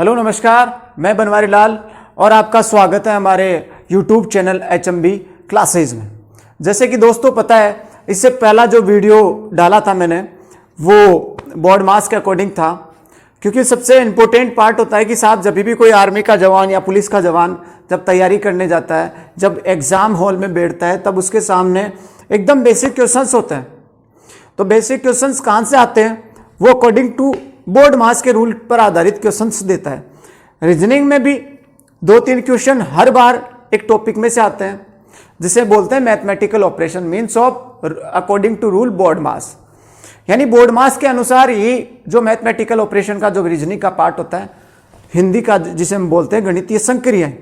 Hello नमस्कार, मैं बनवारी लाल और आपका स्वागत है हमारे YouTube चैनल HMB क्लासेज में। जैसे कि दोस्तों पता है, इससे पहला जो वीडियो डाला था मैंने वो बोर्ड मास के अकॉर्डिंग था, क्योंकि सबसे इम्पोर्टेंट पार्ट होता है कि साहब जब भी कोई आर्मी का जवान या पुलिस का जवान जब तैयारी करने जाता है, जब एग्ज़ाम हॉल में बैठता है, तब उसके सामने एकदम बेसिक क्वेश्चंस होते हैं। तो बेसिक क्वेश्चंस कहाँ से आते हैं? वो अकॉर्डिंग टू बोर्ड मास के रूल पर आधारित क्वेश्चंस देता है। रीजनिंग में भी 2-3 क्वेश्चन हर बार एक टॉपिक में से आते हैं, जिसे बोलते हैं mathematical operation means of according to rule BODMAS. यानी बोर्ड मास के अनुसार ये जो मैथमेटिकल ऑपरेशन का जो रीजनिंग का पार्ट होता है, हिंदी का जिसे हम बोलते हैं गणितीय संक्रियाएं,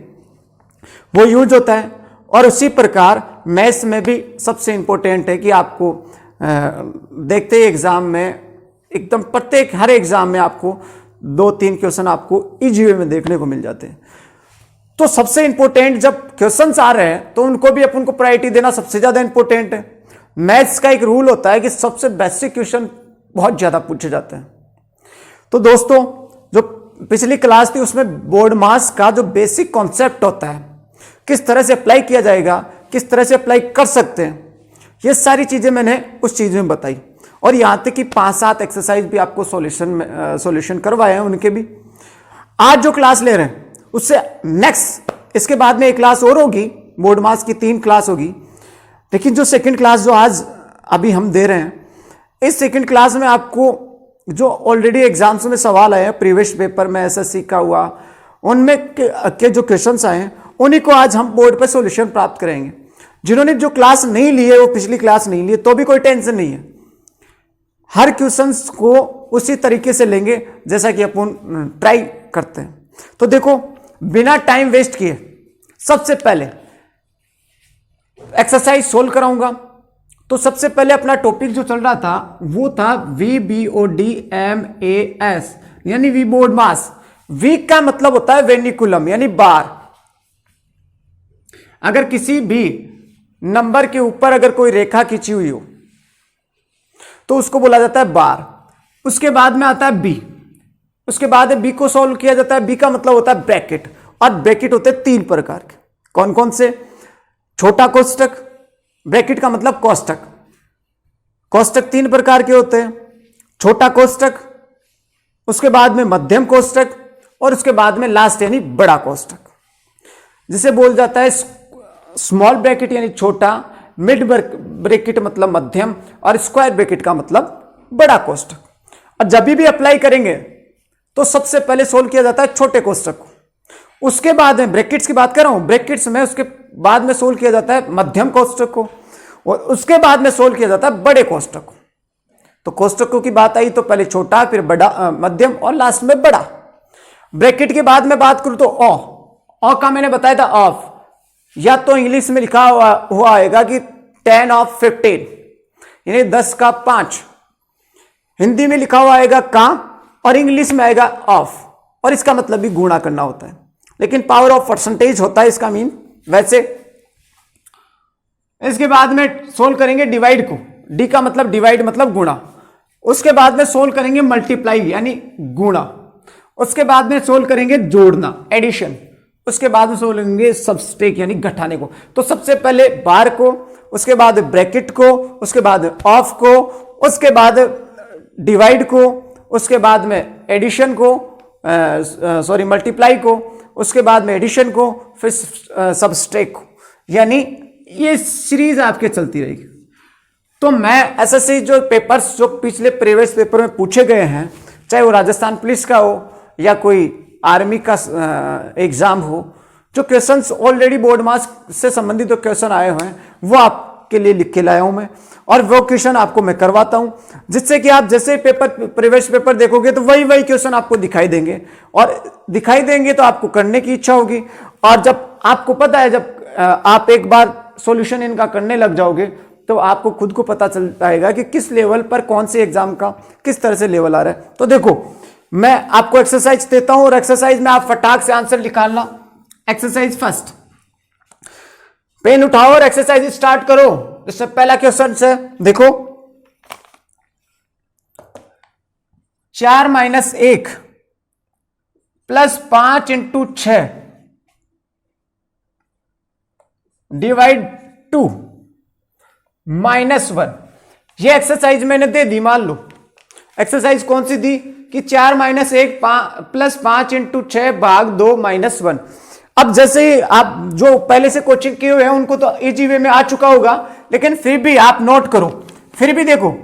वो यूज होता है। और उसी प्रकार मैथ्स में भी सबसे इंपॉर्टेंट है कि आपको देखते ही एग्जाम में एकदम प्रत्येक हर एग्जाम में आपको 2-3 क्वेश्चन आपको इजी वे में देखने को मिल जाते हैं। तो सबसे इंपॉर्टेंट जब क्वेश्चंस आ रहे हैं तो उनको भी अपन को प्रायोरिटी देना सबसे ज्यादा इंपॉर्टेंट है। मैथ्स का एक रूल होता है कि सबसे बेसिक क्वेश्चन बहुत ज्यादा पूछे जाते हैं। तो दोस्तों, जो पिछली क्लास थी उसमें बोर्ड मास का जो बेसिक कॉन्सेप्ट होता है, किस तरह से अप्लाई किया जाएगा, किस तरह से अप्लाई कर सकते हैं, ये सारी चीजें मैंने उस चीज में बताई। और यहां तक कि 5-7 एक्सरसाइज भी आपको सॉल्यूशन करवाए हैं उनके भी। आज जो क्लास ले रहे हैं उससे नेक्स्ट इसके बाद में एक क्लास और होगी, बोर्ड मास की 3 क्लास होगी। लेकिन जो सेकंड क्लास जो आज अभी हम दे रहे हैं, इस सेकंड क्लास में आपको जो ऑलरेडी एग्जाम्स में सवाल आए हैं प्रीवियस पेपर में एसएससी का हुआ, उनमें के जो क्वेश्चंस आए हैं उन्हीं को आज हम बोर्ड पर सॉल्यूशन प्राप्त करेंगे। जिन्होंने जो क्लास नहीं ली है, वो पिछली क्लास नहीं ली है, तो भी कोई टेंशन नहीं है। हर क्वेश्चंस को उसी तरीके से लेंगे जैसा कि अपन ट्राई करते हैं। तो देखो, बिना टाइम वेस्ट किए सबसे पहले एक्सरसाइज सोल्व कराऊंगा। तो सबसे पहले अपना टॉपिक जो चल रहा था वो था VBODMAS, यानी वी बोर्ड मास। वी का मतलब होता है वेनिकुलम, यानी बार। अगर किसी भी नंबर के ऊपर अगर कोई रेखा खींची हुई हो तो उसको बोला जाता है बार। उसके बाद में आता है बी। उसके बाद बी को सॉल्व किया जाता है। बी का मतलब होता है ब्रैकेट, और ब्रैकेट होते हैं 3 प्रकार के। कौन कौन से? छोटा कोष्टक, ब्रैकेट का मतलब कोष्टक। कोष्टक 3 प्रकार के होते हैं, छोटा कोष्टक, उसके बाद में मध्यम कोष्टक, और उसके बाद में लास्ट यानी बड़ा कोष्टक, जिसे बोल जाता है स्मॉल ब्रैकेट यानी छोटा, मिड ब्रैकेट मतलब मध्यम, और स्क्वायर ब्रैकेट का मतलब बड़ा कोष्टक। और जब भी अप्लाई करेंगे तो सबसे पहले सोल्व किया जाता है छोटे कोष्टक को। उसके बाद में ब्रैकेट्स की बात कर रहा हूं, ब्रैकेट्स में उसके बाद में सोल्व किया जाता है मध्यम कोष्टक को, और उसके बाद में सोल्व किया जाता है बड़े कोष्टक को। तो कोष्टकों की बात आई तो पहले छोटा, फिर बड़ा, मध्यम और लास्ट में बड़ा। ब्रैकेट के बाद में बात करूं तो ऑ का मैंने बताया था ऑफ, या तो इंग्लिश में लिखा हुआ आएगा कि 10 of 15 यानी 10 का 5। हिंदी में लिखा हुआ आएगा का, और इंग्लिश में आएगा ऑफ, और इसका मतलब भी गुणा करना होता है, लेकिन पावर ऑफ परसेंटेज होता है इसका मीन वैसे। इसके बाद में सोल्व करेंगे डिवाइड को। डी का मतलब डिवाइड मतलब गुणा। उसके बाद में सोल्व करेंगे मल्टीप्लाई यानी गुणा। उसके बाद में सोल्व करेंगे जोड़ना, एडिशन। उसके बाद में सोल्व करेंगे सबस्ट्रेक यानी घटाने को। तो सबसे पहले बार को, उसके बाद ब्रैकेट को, उसके बाद ऑफ को, उसके बाद डिवाइड को, उसके बाद में एडिशन को, मल्टीप्लाई को, उसके बाद में एडिशन को, फिर सबस्ट्रेक को। यानी ये सीरीज आपके चलती रहेगी। तो मैं एसएससी जो पेपर्स जो पिछले प्रीवियस पेपर में पूछे गए हैं, चाहे वो राजस्थान पुलिस का हो या कोई आर्मी का एग्जाम हो, जो क्वेश्चंस ऑलरेडी बोर्ड मास से संबंधित जो क्वेश्चन आए हुए हैं वो आपके लिए लिख के लाया हूं मैं, और वो क्वेश्चन आपको मैं करवाता हूं, जिससे कि आप जैसे पेपर प्रीवियस पेपर देखोगे तो वही क्वेश्चन आपको दिखाई देंगे, और दिखाई देंगे तो आपको करने की इच्छा होगी। और जब आपको पता है, जब आप एक बार सॉल्यूशन इनका करने लग जाओगे तो आपको खुद को पता चल पाएगा कि किस लेवल पर कौन से एग्जाम का किस तरह से लेवल आ रहा है। तो देखो, मैं आपको एक्सरसाइज देता हूं और एक्सरसाइज में आप फटाक से आंसर निकालना। एक्सरसाइज फर्स्ट, पेन उठाओ और एक्सरसाइज स्टार्ट करो। इससे पहला क्वेश्चन से देखो, 4 - 1 +5 इंटू 6 डिवाइड 2 -1। ये एक्सरसाइज मैंने दे दी। मान लो एक्सरसाइज कौन सी दी कि 4 - 1 +5 इंटू 6 भाग 2 -1। अब जैसे ही आप जो पहले से कोचिंग किए हुए हैं उनको तो इजी वे में आ चुका होगा, लेकिन फिर भी आप नोट करो, फिर भी देखो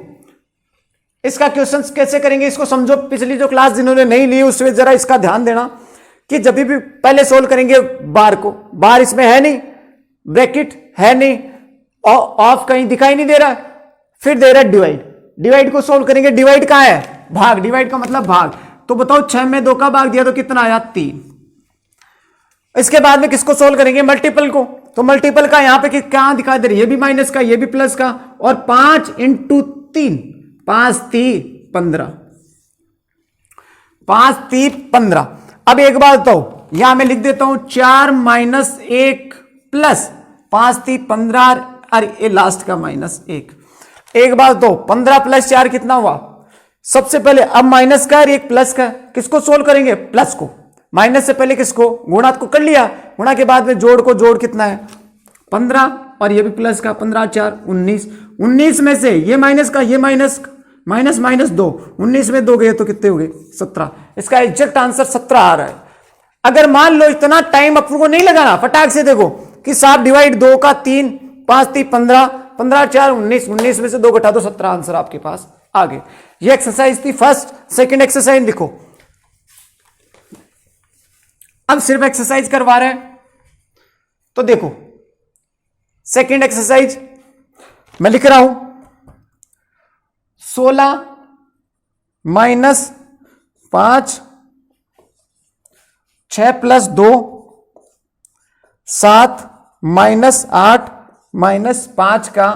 इसका क्वेश्चन कैसे करेंगे, इसको समझो। पिछली जो क्लास जिन्होंने नहीं ली उसमें जरा इसका ध्यान देना कि जब भी पहले सोल्व करेंगे बार को, बार इसमें है नहीं, ब्रैकेट है नहीं, ऑफ कहीं दिखाई नहीं दे रहा, फिर दे रहा है डिवाइड। डिवाइड को सोल्व करेंगे, डिवाइड कहां है, भाग, डिवाइड का मतलब भाग। तो बताओ 6 में 2 का भाग दिया तो कितना आया, 3। इसके बाद में किसको सोल्व करेंगे, मल्टीपल को। तो मल्टीपल का यहां पे क्या दिखाई दे रही है, ये भी माइनस का, ये भी प्लस का, और 5 इंटू 3, 5 3 15, 5 3 15। अब एक बात बताओ, यहां मैं लिख देता हूं 4 - 1 प्लस 5 3 15, और ये लास्ट का -1। एक बात दो, 15 + 4 कितना हुआ। सबसे पहले अब माइनस का और एक प्लस का, किसको सोल्व करेंगे, प्लस को। माइनस से पहले किसको, गुणा को कर लिया, गुणा के बाद में जोड़ को, जोड़ कितना है 15, और ये भी प्लस का, 15 4 19। 19 में से ये माइनस का, ये माइनस -2, 19 में 2 गए तो कितने हो गए, 17। इसका एग्जैक्ट आंसर 17 आ रहा है। अगर मान लो इतना टाइम आपको नहीं लगाना, फटाक से देखो कि साफ डिवाइड 2 का 3, 5 3 15, 15 4 19, 19 में से 2 घटा दो, 17 आंसर आपके पास आ गए। ये एक्सरसाइज थी फर्स्ट। सेकंड एक्सरसाइज देखो, अब सिर्फ एक्सरसाइज करवा रहे हैं तो देखो सेकंड एक्सरसाइज मैं लिख रहा हूं, 16 - 5 6 + 2 7 -8 -5 का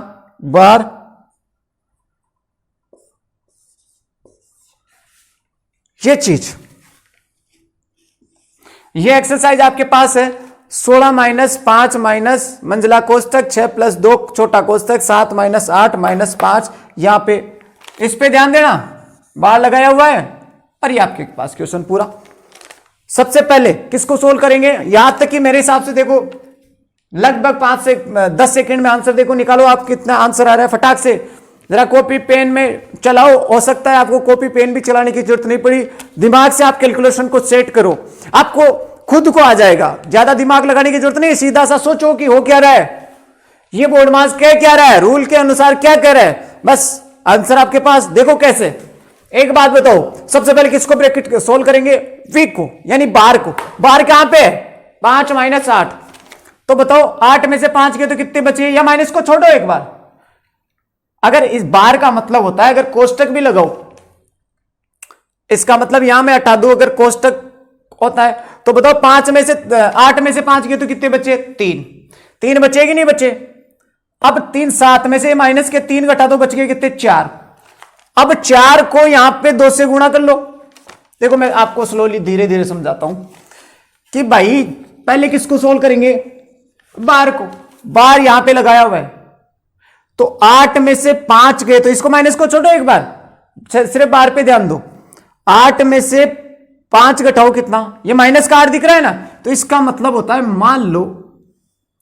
बार, ये चीज, ये एक्सरसाइज आपके पास है। 16 - 5 मंजिला कोष्टक 6 + 2 छोटा कोष्टक 7 -8 -5, यहां पे इस पे ध्यान देना, बार लगाया हुआ है, और ये आपके पास क्वेश्चन पूरा। सबसे पहले किसको सोल्व करेंगे, यहां तक कि मेरे हिसाब से देखो लगभग 5 से 10 सेकंड में आंसर देखो निकालो आप कितना आंसर आ रहा है। फटाक से जरा कॉपी पेन में चलाओ, हो सकता है आपको कॉपी पेन भी चलाने की जरूरत नहीं पड़ी, दिमाग से आप कैलकुलेशन को सेट करो, आपको खुद को आ जाएगा। ज्यादा दिमाग लगाने की जरूरत नहीं, सीधा सा सोचो कि हो क्या रहा है, ये बोर्ड मास कह क्या रहा है, रूल के अनुसार क्या कह रहा है, बस आंसर आपके पास। देखो कैसे, एक बात बताओ, सबसे पहले किसको ब्रैकेट सोल्व करेंगे, वीक को, यानी बार को। बार कहां पे है, 5 - 8, तो बताओ 8 में से 5 गए तो कितने बचे, या माइनस को छोड़ो एक बार। अगर इस बार का मतलब होता है अगर कोष्टक भी लगाओ, इसका मतलब यहां मैं हटा दूं, अगर कोष्टक होता है तो बताओ 8 में से 5 गए तो कितने बचे, 3 बचे कि नहीं बचे। अब 3 7 में से माइनस के 3 घटा दो, बच गए कितने, 4। अब 4 को यहां पे 2 से गुणा कर लो। देखो मैं आपको स्लोली धीरे धीरे समझाता हूं कि भाई पहले किसको सोल्व करेंगे, बार को। बार यहां पे लगाया हुआ है, तो 8 में से 5 गए तो इसको माइनस को छोड़ो एक बार, सिर्फ बार पे ध्यान दो। 8 में से 5 घटाओ कितना, ये माइनस का आर दिख रहा है ना, तो इसका मतलब होता है, मान लो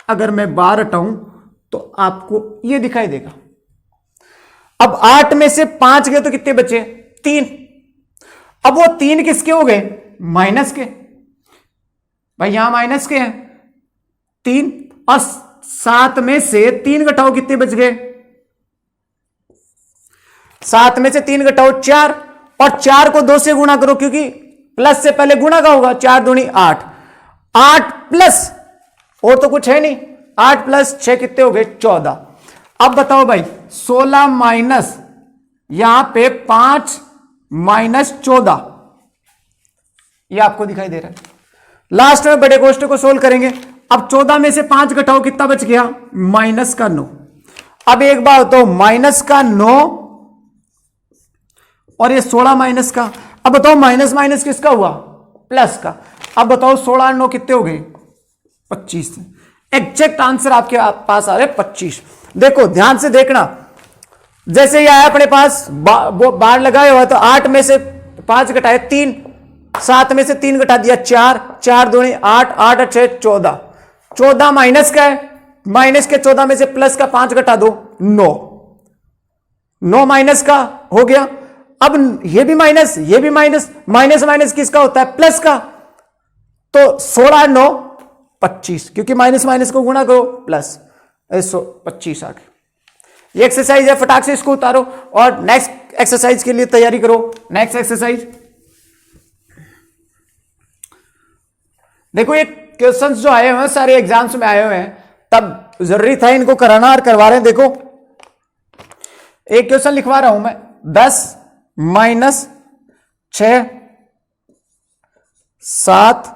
अगर मैं बार हटाऊं तो आपको ये दिखाई देगा। अब 8 में से 5 गए तो कितने बचे, 3। अब वो 3 किसके हो गए, माइनस के, भाई यहां माइनस के हैं 3, और 7 में से 3 घटाओ कितने बच गए, 7 में से 3 घटाओ 4, और 4 को 2 से गुणा करो, क्योंकि प्लस से पहले गुणा का होगा, 4 दूनी 8, 8 प्लस और तो कुछ है नहीं, 8 + 6 कितने हो गए, 14। अब बताओ भाई 16 माइनस यहां पे 5 - 14, ये आपको दिखाई दे रहा है। लास्ट में बड़े कोष्टक को सोल्व करेंगे। अब 14 में से 5 घटाओ कितना बच गया, -9। अब एक बात बताओ, -9 और ये 16 माइनस का। अब बताओ माइनस माइनस किसका हुआ, प्लस का। अब बताओ 16 9 कितने हो गए, 25। एग्जैक्ट आंसर आपके पास आ रहे 25। देखो ध्यान से देखना, जैसे ये आया अपने पास, बार लगाए हुआ तो 8 में से 5 घटाए 3, 7 में से 3 घटा दिया 4, 4 दूनी 8, 8 और 6 14, 14 माइनस का है, माइनस के 14 में से प्लस का 5 घटा दो 9, 9 माइनस का हो गया। अब ये भी माइनस, ये भी माइनस, माइनस माइनस किसका होता है? प्लस का। तो 16 9 25, क्योंकि माइनस माइनस को गुणा करो प्लस 125 आ गया। ये एक्सरसाइज है, फटाक से इसको उतारो और नेक्स्ट एक्सरसाइज के लिए तैयारी करो। नेक्स्ट एक्सरसाइज देखो, ये क्वेश्चंस जो आए हुए हैं सारे एग्जाम्स में आए हुए हैं, तब जरूरी था इनको कराना और करवा रहे हैं। देखो एक क्वेश्चन लिखवा रहा हूं मैं, 10 माइनस 6 7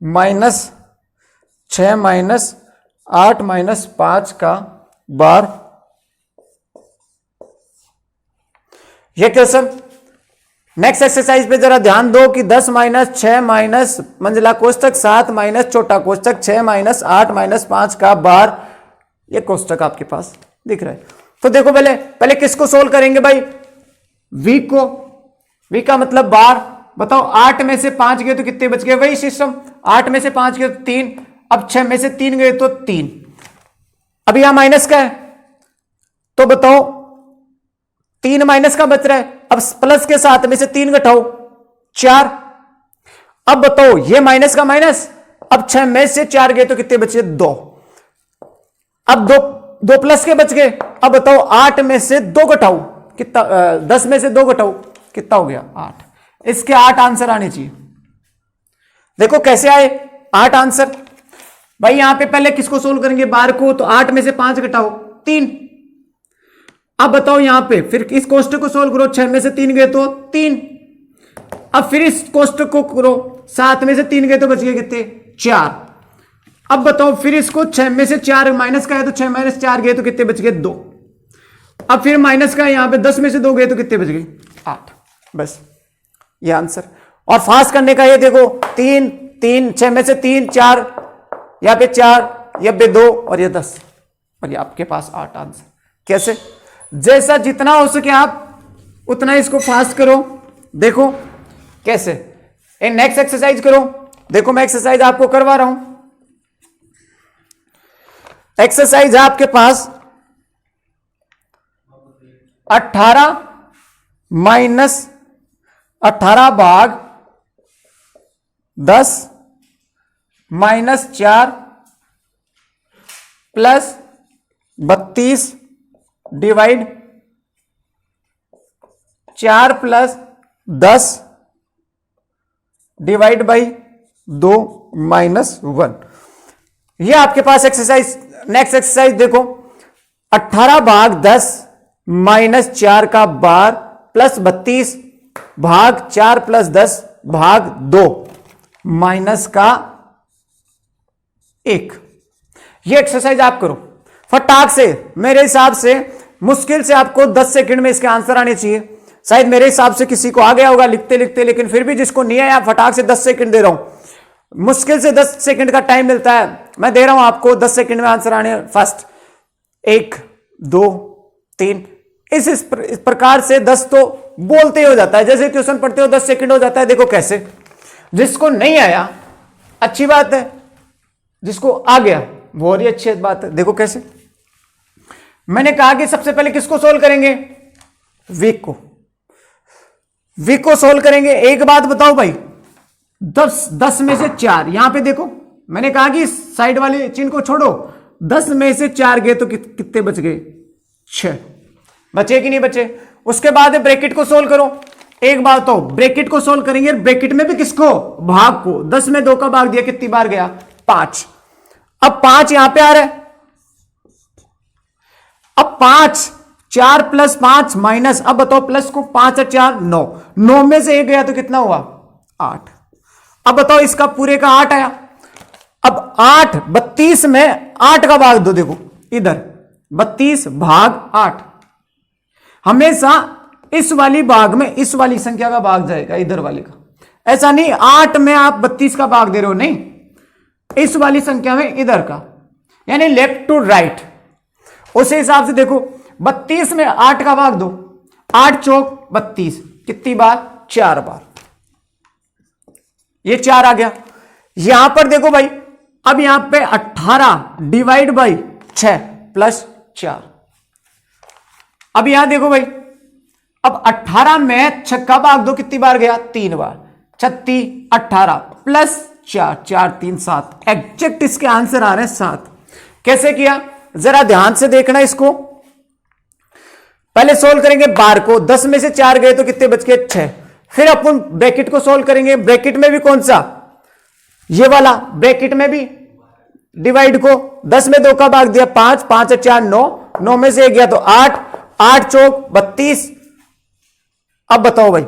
माइनस 6 माइनस 8 माइनस 5 का बार। ये क्वेश्चन नेक्स्ट एक्सरसाइज पे जरा ध्यान दो कि 10 माइनस 6 माइनस मंजिला कोष्टक 7 माइनस छोटा कोष्टक 6 माइनस 8 माइनस 5 का बार। ये कोष्टक आपके पास दिख रहा है। तो देखो पहले किसको सोल्व करेंगे भाई? v को। v का मतलब बार। बताओ 8 में से 5 गए तो कितने बच गए? वही सिस्टम, 8 में से 5 गए तो 3, अब 6 में से 3 गए तो 3। अब यहां माइनस का है तो बताओ 3 माइनस का बच रहा है। अब प्लस के साथ में से 3 घटाओ 4। अब बताओ ये माइनस का माइनस, अब 6 में से 4 गए तो कितने बचे? 2। अब दो प्लस के बच गए। अब बताओ 8 में से 2 घटाओ कितना? 10 में से 2 घटाओ कितना हो गया? 8। इसके 8 आंसर आने चाहिए। देखो कैसे आए 8 आंसर। भाई यहां पे पहले किसको सोल्व करेंगे? बार को। तो 8 में से 5 घटाओ 3। अब बताओ यहां पे फिर इस कोष्टक को सोल्व करो, 6 में से 3 गए तो 3। अब फिर इस कोष्टक को करो, 7 में से 3 गए तो बच गए कितने? 4। अब बताओ फिर इसको 6 में से 4 माइनस का है तो 6 माइनस 4 गए तो कितने बच गए? 2। अब फिर माइनस का यहां पे 10 में से 2 गए तो कितने बच गए? 8। बस ये आंसर। और फास्ट करने का ये देखो 3 3, 6 में से 3 4, यहां पे 4, यहां पे 2 और ये 10, और ये आपके पास 8 आंसर। कैसे? जैसा जितना हो सके आप उतना इसको फास्ट करो। देखो कैसे। नेक्स्ट एक्सरसाइज करो। देखो मैं एक्सरसाइज आपको करवा रहा हूं। एक्सरसाइज है आपके पास 18 माइनस 18 भाग 10 minus 4 plus 32 divide 4 plus 10 divide by 2 minus 1। ये आपके पास एक्सरसाइज। नेक्स्ट एक्सरसाइज देखो 18 भाग 10 माइनस 4 का बार प्लस 32 भाग 4 प्लस 10 भाग 2 माइनस का 1। ये एक्सरसाइज आप करो फटाक से। मेरे हिसाब से मुश्किल से आपको 10 सेकंड में इसके आंसर आने चाहिए। शायद मेरे हिसाब से किसी को आ गया होगा लिखते लिखते, लेकिन फिर भी जिसको नहीं आया फटाक से 10 सेकंड दे रहा हूं। मुश्किल से 10 सेकंड का टाइम मिलता है, मैं दे रहा हूं आपको 10 सेकंड में आंसर आने। फर्स्ट 1 2 3 इस प्रकार से 10 तो बोलते ही हो जाता है। जैसे क्वेश्चन पढ़ते हो 10 सेकंड हो जाता है। देखो कैसे। जिसको नहीं आया अच्छी बात है, जिसको आ गया वो और अच्छी बात है। देखो कैसे। मैंने कहा कि सबसे पहले किसको सोल्व करेंगे? वीक को। वीक को सोल्व करेंगे। एक बात बताओ भाई, 10 में से 4 यहां पे देखो, मैंने कहा कि साइड वाले चिन्ह को छोड़ो। 10 में से 4 गए तो कितने बच गए? 6। बचे कि नहीं बचे? उसके बाद ब्रैकेट को सोल्व करो। एक बात तो ब्रैकेट को सोल्व करेंगे, ब्रैकेट में भी किसको? भाग को। 10 में 2 का भाग दिया, कितनी बार गया? 5। अब 5 यहां पे आ रहा है। अब 5 4 प्लस 5 माइनस, अब बताओ प्लस को 5 और 4 9, 9 में से 1 गया तो कितना हुआ? 8। अब बताओ इसका पूरे का 8 आया। अब 8 32 में 8 का भाग दो। देखो इधर 32 भाग 8, हमेशा इस वाली भाग में इस वाली संख्या का भाग जाएगा, इधर वाले का। ऐसा नहीं 8 में आप 32 का भाग दे रहे हो, नहीं, इस वाली संख्या में इधर का, यानी लेफ्ट टू राइट। उस हिसाब से देखो 32 में 8 का भाग दो, 8 चौक 32, कितनी बार? 4 बार, ये 4 आ गया। यहां पर देखो भाई, अब यहां पे 18 डिवाइड बाई 6 प्लस 4। अब यहां देखो भाई, अब 18 में 6 का भाग दो, कितनी बार गया? 3 बार। 36 18 प्लस 4, 4 3 7, एग्जैक्ट इसके आंसर आ रहे हैं 7। कैसे किया जरा ध्यान से देखना इसको। पहले सोल्व करेंगे बार को, 10 में से 4 गए तो कितने बच गए? 6। फिर अपन ब्रैकेट को सोल्व करेंगे, ब्रैकेट में भी कौन सा? ये वाला। ब्रैकेट में भी डिवाइड को 10 में 2 का भाग दिया 5, 5 4 9, 9 में से 1 गया तो 8, 8 चौक 32। अब बताओ भाई,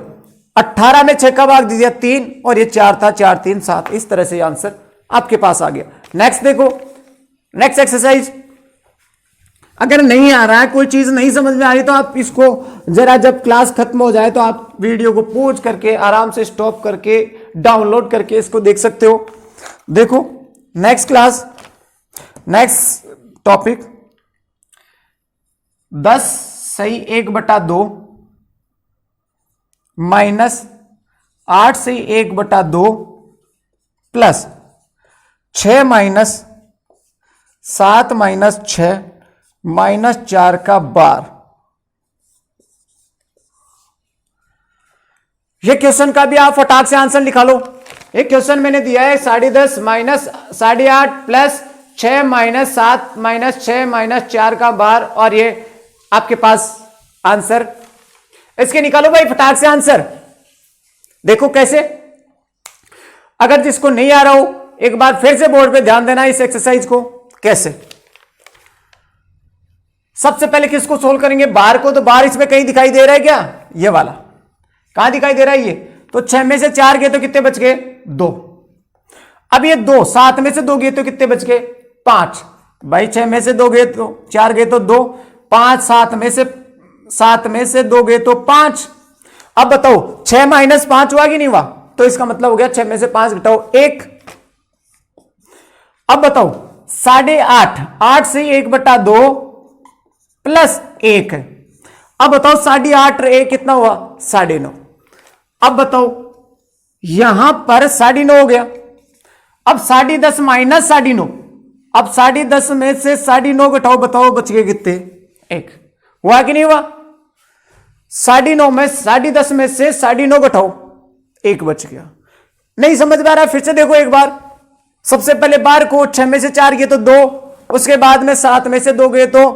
18 में 6 का भाग दिया 3 और ये 4 था, 4 3 7। इस तरह से आंसर आपके पास आ गया। नेक्स्ट देखो, नेक्स्ट एक्सरसाइज। अगर नहीं आ रहा है, कोई चीज नहीं समझ में आ रही, तो आप इसको जरा जब क्लास खत्म हो जाए तो आप वीडियो को पॉज करके आराम से स्टॉप करके डाउनलोड करके इसको देख सकते हो। देखो नेक्स्ट क्लास, नेक्स्ट टॉपिक, 10 सही 1/2 माइनस 8 सही 1/2 प्लस 6 माइनस 7 माइनस 6 माइनस 4 का बार। ये क्वेश्चन का भी आप फटाक से आंसर लिखा लो। एक क्वेश्चन मैंने दिया है 10.5 minus 8.5 plus 6 minus 7 minus 6 minus 4 का बार, और ये आपके पास आंसर। इसके निकालो भाई फटाक से आंसर। देखो कैसे, अगर जिसको नहीं आ रहा हो एक बार फिर से बोर्ड पे ध्यान देना इस एक्सरसाइज को। कैसे, सबसे पहले किसको सोल्व करेंगे? बार को। तो बार इसमें कहीं दिखाई दे रहा है क्या? ये वाला कहां दिखाई दे रहा है? ये तो 6 में से 4 गए तो कितने बच गए? 2। अब ये 2, 7 में से 2 गए तो कितने बच गए? 5। भाई 6 में से 2 गए तो 4 गए तो 2, 5 7 में से 2 गए तो 5। अब बताओ 6 माइनस 5 हुआ कि नहीं हुआ? तो इसका मतलब हो गया 6 में से 5 घटाओ 1। अब बताओ 8.5, 8 से 1/2 प्लस 1 है। अब बताओ 8.5 1 कितना हुआ? 9.5। अब बताओ यहां पर 9.5 हो गया। अब 10.5 माइनस 9.5, अब 10.5 में से 9.5 घटाओ, बताओ बच गए कितने? 1। हुआ कि नहीं हुआ? 9.5 में 10.5 में से 9.5 घटाओ, 1 बच गया। नहीं समझ में आ रहा? फिर से देखो एक बार। सबसे पहले बार को 6 में से 4 गए तो 2, उसके बाद में 7 में से 2 गए तो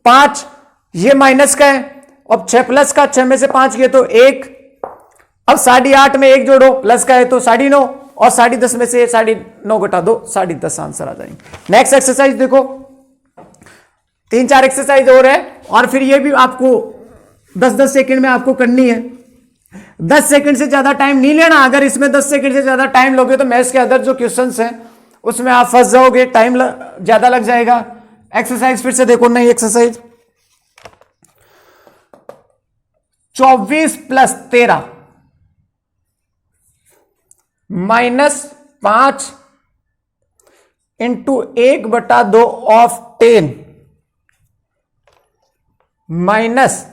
5, ये माइनस का है। अब 6 प्लस का, 6 में से 5 गए तो 1। अब 8.5 में 1 जोड़ो, प्लस का है तो 9.5, और 10.5 में से 9.5 घटा दो, 10.5 आंसर आ जाएंगे। नेक्स्ट एक्सरसाइज देखो, 3-4 एक्सरसाइज और है, और फिर ये भी आपको 10-10 सेकंड में आपको करनी है। 10 सेकंड से ज्यादा टाइम नहीं लेना। अगर इसमें 10 सेकंड से ज्यादा टाइम लोगे तो मैथ्स के अदर जो क्वेश्चंस हैं उसमें आप फंस जाओगे, टाइम ज्यादा लग जाएगा। एक्सरसाइज फिर से देखो, नई exercise, 24 plus 13 minus 5 into 1/2 of 10 minus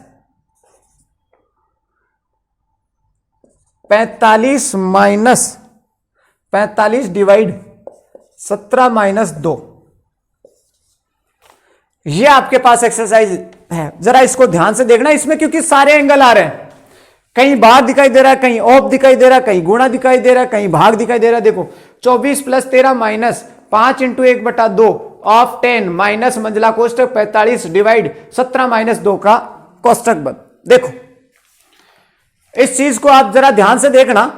45 minus 45 divide 17 minus 2। ये आपके पास एक्सरसाइज है। जरा इसको ध्यान से देखना इसमें, क्योंकि सारे एंगल आ रहे हैं। कहीं बाहर दिखाई दे रहा है, कहीं ऑफ दिखाई दे रहा है, कहीं गुणा दिखाई दे रहा है, कहीं भाग दिखाई दे रहा है। देखो 24 plus 13 minus 5 into 1/2 of 10 minus मंजिला कोष्टक 45 डिवाइड 17 माइनस 2 का कोष्टक बंद। देखो इस चीज को आप जरा ध्यान से देखना।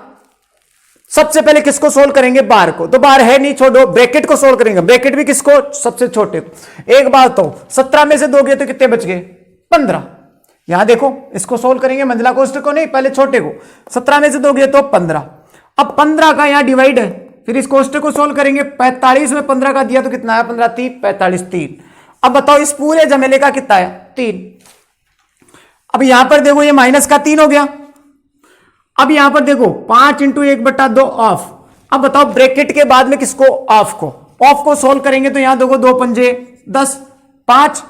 सबसे पहले किसको सोल्व करेंगे? बार को। तो बार है नहीं, छोड़ो, ब्रैकेट को सोल्व करेंगे। ब्रैकेट भी किसको? सबसे छोटे को। एक बात तो 17 में से 2 गए तो कितने बच गए? 15। यहां देखो इसको सोल्व करेंगे, मंजिला कोष्टक को नहीं, पहले छोटे को। 17 में से 2 गए तो 15। अब 15 का यहां डिवाइड है, फिर इस कोष्टक को सोल्व करेंगे। 45 में 15 का दिया तो कितना है? 15 3 45 3। अब बताओ इस पूरे जमेले का कितना है? 3। अब यहां पर देखो ये माइनस का 3 हो गया। अब यहां पर देखो 5 इंटू 1/2 ऑफ। अब बताओ ब्रैकेट के बाद में किसको? ऑफ को। ऑफ को सोल्व करेंगे तो यहां देखो 2 पंजे 10, 5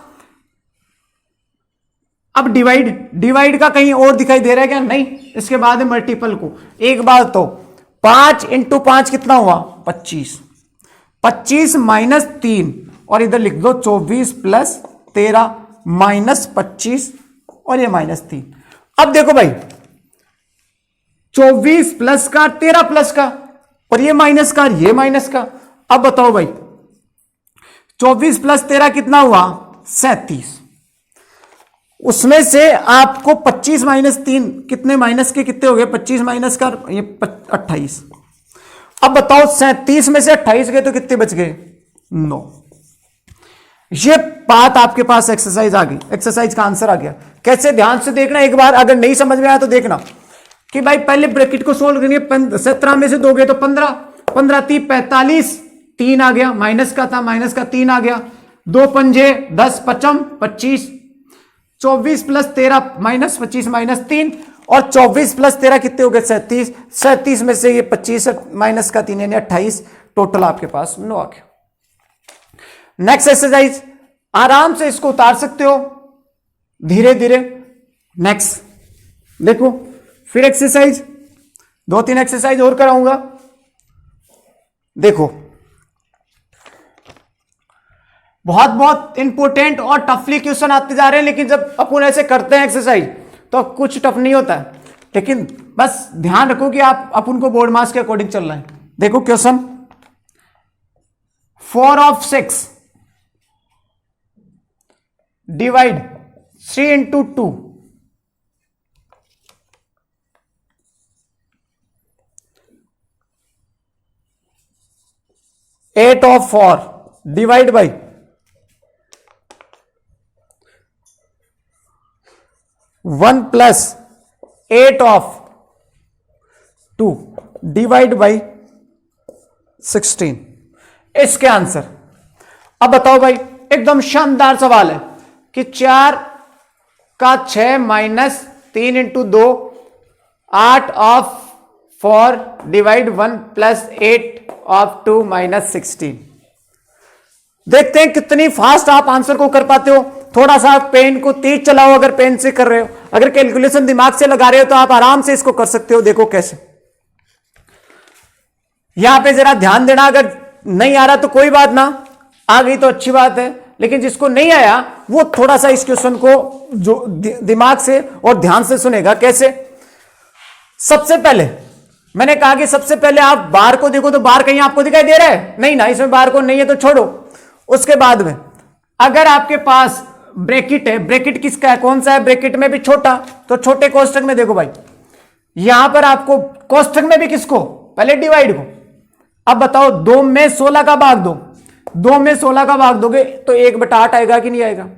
अब डिवाइड का कहीं और दिखाई दे रहा है क्या? नहीं, इसके बाद है मल्टीपल को। एक बात तो 5 इंटू 5 कितना हुआ? 25। 25 माइनस 3 और इधर लिख दो 24 प्लस 13 माइनस 25 और ये माइनस 3। अब देखो भाई 24 प्लस का 13 प्लस का और ये माइनस का ये माइनस का। अब बताओ भाई 24 प्लस 13 कितना हुआ? 37। उसमें से आपको 25 माइनस 3 कितने माइनस के कितने हो गए? 25 माइनस का ये 28। अब बताओ 37 में से 28 गए तो कितने बच गए? 9। ये बात आपके पास एक्सरसाइज आ गई, एक्सरसाइज का आंसर आ गया। कैसे? ध्यान से देखना एक बार, अगर नहीं समझ में आया तो देखना कि भाई पहले ब्रैकेट को सोल्व करेंगे। 17 में से 2 गए तो 15, 15 3 45, 3 आ गया, माइनस का था, माइनस का 3 आ गया, 2 पंजे 10 पचम 25, 24 प्लस 13 माइनस 25 माइनस 3 और 24 प्लस 13 कितने हो गए? 37। 37 में से ये 25 माइनस का 3 यानी 28, टोटल आपके पास 9 आ गया। नेक्स्ट एक्सरसाइज, आराम से इसको उतार सकते हो धीरे धीरे। नेक्स्ट देखो, फिर एक्सरसाइज 2-3 एक्सरसाइज और कराऊंगा। देखो बहुत बहुत इंपॉर्टेंट और टफली क्वेश्चन आते जा रहे हैं, लेकिन जब अपन ऐसे करते हैं एक्सरसाइज तो कुछ टफ नहीं होता है, लेकिन बस ध्यान रखो कि आप अपन को बोर्ड मार्क्स के अकॉर्डिंग चल रहे हैं। देखो question 4 of 6 divide 3 into 2 8 of 4 divide by 1 plus 8 of 2 divide by 16। इसके आंसर अब बताओ भाई, एकदम शानदार सवाल है कि 4 का 6 minus 3 into 2 8 of 4 divide 1 plus 8 of 2 minus 16। देखते हैं कितनी फास्ट आप आंसर को कर पाते हो। थोड़ा सा पेन को तेज चलाओ, अगर पेन से कर रहे हो, अगर कैलकुलेशन दिमाग से लगा रहे हो तो आप आराम से इसको कर सकते हो। देखो कैसे, यहां पे जरा ध्यान देना, अगर नहीं आ रहा तो कोई बात ना, आ गई तो अच्छी बात है, लेकिन जिसको नहीं आया वो थोड़ा सा इस क्वेश्चन को जो दिमाग से और ध्यान से सुनेगा। कैसे? सबसे पहले मैंने कहा कि सबसे पहले आप बार को देखो, तो बार कहीं आपको दिखाई दे रहा है? नहीं ना, इसमें बार को नहीं है तो छोड़ो। उसके बाद में अगर आपके पास ब्रैकेट है, ब्रैकेट किसका है, कौन सा है? ब्रैकेट में भी छोटा, तो छोटे कोष्टक में देखो भाई, यहां पर आपको कोष्टक में भी किसको? पहले डिवाइड को। अब बताओ 2 में 16 का भाग दो, 2 में 16 का भाग दोगे तो 1/8 आएगा कि नहीं आएगा?